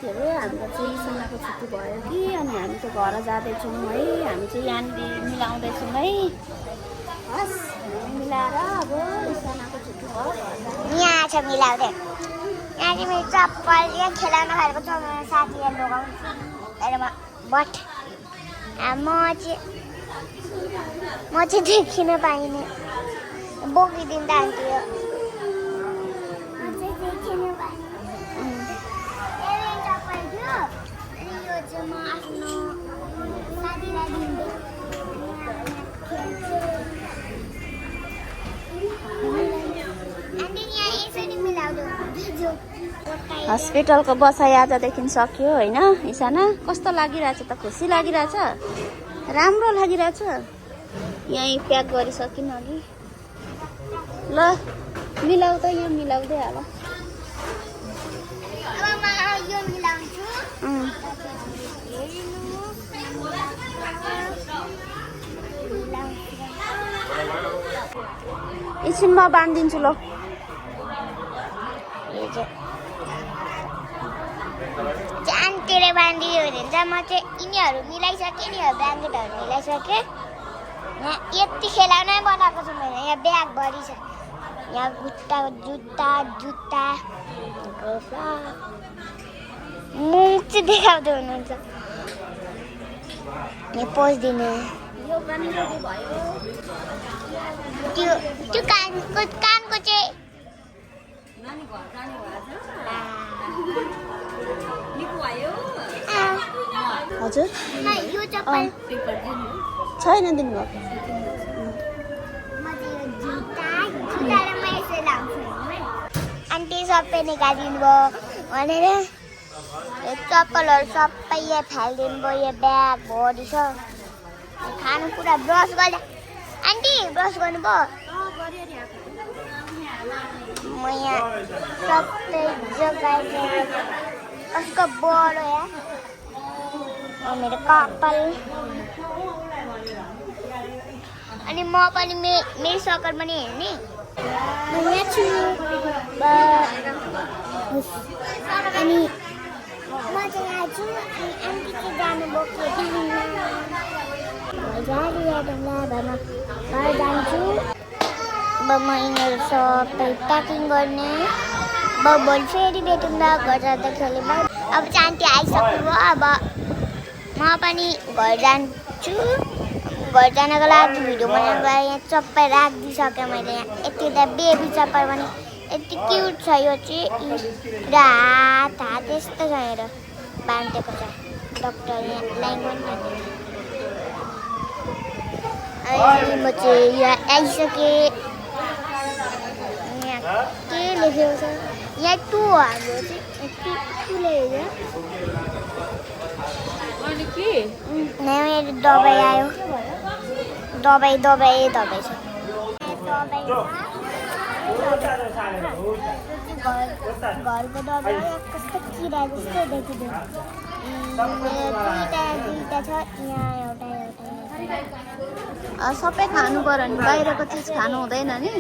के अरे हाम्रो चाहिँ सुनाको छुट्टी भयो कि अनि हामी चाहिँ घर जाँदैछौँ है। हामी चाहिँ यहाँनिर मिलाउँदैछौँ है। हस् मिलाएर अब सुनाको छुट्टी भयो यहाँ छ मिलाउँदै। यहाँ चाहिँ मेरो चप्पल यहाँ खेलाउन खाएको छ मेरो साथीहरूले लगाउँछु तर बट म चाहिँ देखिन पाइनँ बोकिदिँदा आन्थ्यो हस्पिटलको बसाइ आजदेखि सक्यो होइन। इसाना कस्तो लागिरहेछ त? खुसी लागिरहेछ? राम्रो लागिरहेछ? यहीँ प्याक गरिसकिन् अघि। ल मिलाउ त यहाँ मिलाउँदै हाल। एकछिन म बाँधिदिन्छु ल। जानतिर बाँधियो भने चाहिँ म चाहिँ यिनीहरू मिलाइसकेँ नि ब्ल्याङ्केटहरू मिलाइसकेँ। यहाँ यति खेलाउनै बनाएको छु मैले। यहाँ ब्यागभरि छ। यहाँ खुट्टाको जुत्ता मुख चाहिँ देखाउँदै हुनुहुन्छ। यहाँ पस्दिनँ त्यो कानको चाहिँ हजुर यो चप्पल छैन दिनुभएको। आन्टी सबै निकालिदिनु भयो भनेर चप्पलहरू सबै यहाँ फालिदिनु भयो। यहाँ ब्याग भरि छ। खानेकुरा ब्रस गर्दा आन्टी ब्रस गर्नुभयो? म यहाँ सबै जग्गा कसको बडो यहाँ मेरो कपाल अनि म पनि मेरो सकल पनि हेर्ने। म यहाँ छु अनि म चाहिँ यहाँ छु अनि आन्टी चाहिँ जानुभयो घर जान्छु। अब म यिनीहरू सबै प्याकिङ गर्ने। अब भोलि फेरि भेटौँला घर जाँदाखेरि। अब चाहिँ आन्टी आइसक्नुभयो। अब म पनि घर जान्छु। घर जानको लागि भिडियो बनाउनुको लागि यहाँ सबै राखिदिइसकेँ मैले। यहाँ यति त बेबी चप्पल पनि यति क्युट छ। यो चाहिँ र हात यस्तो छ हेर बाँधेको छ। डक्टर यहाँ लाइन पनि अनि म चाहिँ यहाँ आइसकेँ। यहाँ के लेखेको छ यहाँ टु हाम्रो चाहिँ मेरो दबाई आयो। दबाई छ। घरको दबाई कस्तो किरा जस्तो देखिँदैन। दुईटा छ यहाँ एउटा। सबै खानु पर्यो नि, बाहिरको चिज खानु हुँदैन नि।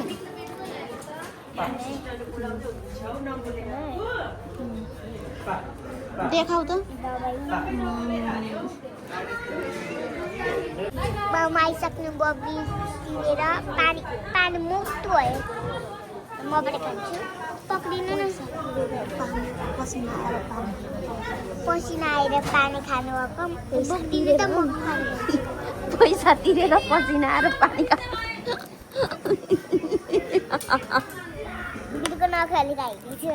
देखाउ त। बाउमा आइसक्नु बग्री तिरेर पानी मोटो भयो। म पनि खान्छु। पक्रिनु न। पसिना आएर पानी खानु भएको बोक्दिनु त म खान्छु। पैसा तिरेर पसिना आएर पानी खानु। नखाली खाइदिन्छु।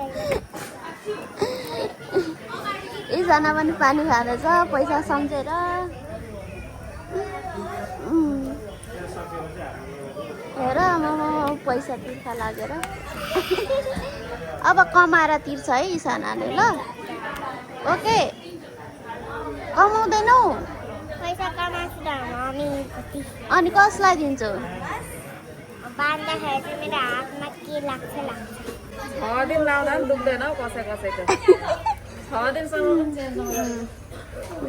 एकजना पनि पानी खाँदैछ पैसा सम्झेर। हेर पैसा तिर्खा लागेर। अब कमाएर तिर्छ है इसानाले। ल ओके कमाउँदैनौ पैसा कमाउँछु त हामी। अनि कसलाई दिन्छौ? बाँध्दाखेरि चाहिँ मेरो हातमा के लाग्छ 6 दिन लाउँदा पनि दुख्दैन हौ कसैको 6 दिनसम्म चेन्ज नगर्नु।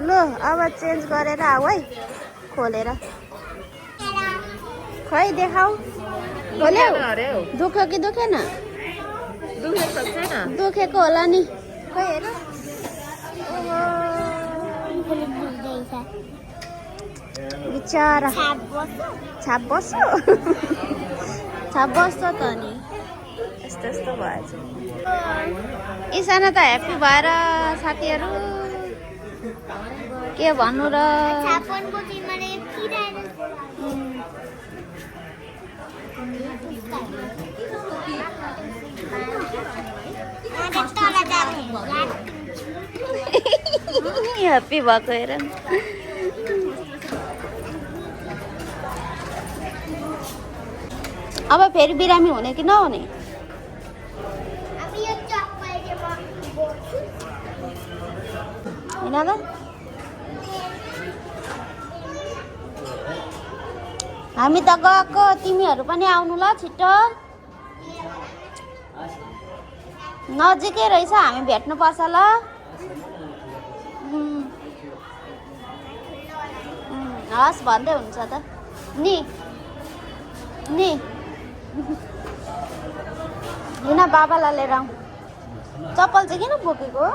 ल अब चेन्ज गरेर आऊ है खोलेर। खै देखाऊ। खोल्यौ? दुख्यो कि दुखेन? दुखेको छैन। दुखेको होला नि। खै हेर बिचरा छाप बस्यो छाप बस्छ त नि यस्तो यस्तो भएछ इसाना त ह्याप्पी भएर साथीहरू के भन्नु र ह्याप्पी भएको हेर अब फेरि बिरामी हुने कि नहुने होइन त हामी त गएको तिमीहरू पनि आउनु ल छिटो नजिकै रहेछ हामी भेट्नु पर्छ ल हस् भन्दै हुन्छ त नि लिन बाबालाई लिएर आऊ चप्पल चाहिँ किन बोकेको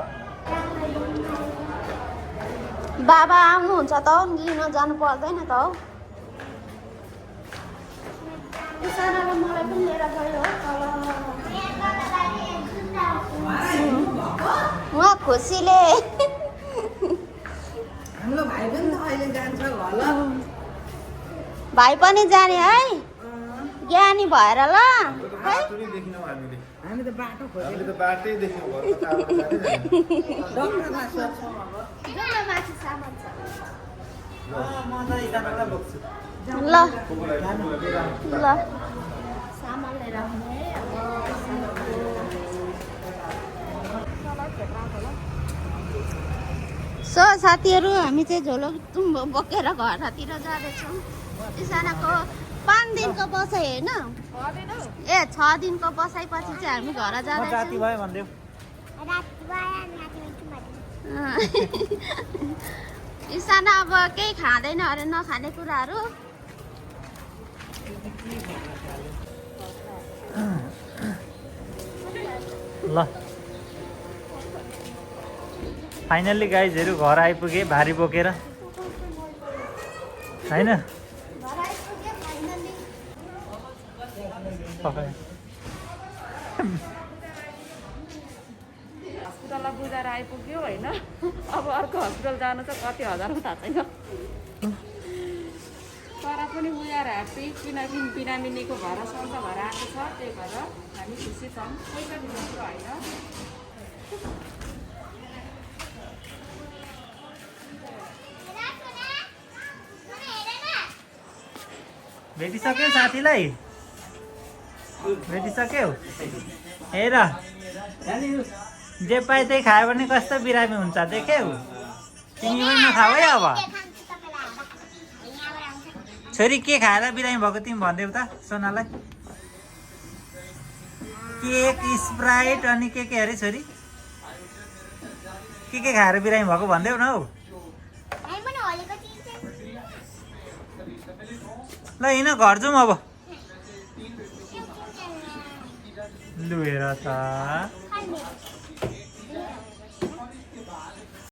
बाबा आउनुहुन्छ त हौ लिन जानु पर्दैन त हौ सानालाई मलाई पनि लिएर गयो उहाँ खुसीले भाइ पनि जाने है ज्ञानी भएर ल है ल सामान लिएर आउने सो साथीहरू हामी चाहिँ झोलो बोकेर घरतिर जाँदैछौँ इसानाको 5 दिनको बसाइ होइन ए 6 दिनको बसाइपछि चाहिँ हामी घर जाँदैछौँ इसाना अब केही खाँदैन अरे नखाने कुराहरू ल फाइनल्ली गाइजहरू घर आइपुगे भारी बोकेर होइन हस्पिटललाई बुझाएर आइपुग्यो होइन अब अर्को हस्पिटल जानु चाहिँ कति हजार हो थाहा छैन तर पनि बुझाएर ह्याप्पी किनकि बिरामिनीको घर सन्त भएर आएको छ त्यही भएर हामी खुसी छौँ पैसा दिएको होइन भेटिसक्यौ साथीलाई भेटिसक्यौ हेर जे पाए त्यही खायो भने कस्तो बिरामी हुन्छ देख्यौ तिमी पनि नखाऊ है अब छोरी के खाएर बिरामी भएको तिमी भनिदेऊ त सोनालाई केक स्प्राइट अनि के अरे छोरी के खाएर बिरामी भएको भनिदेऊ न हौ ल हिँड घर जाउँ अब लु हेर त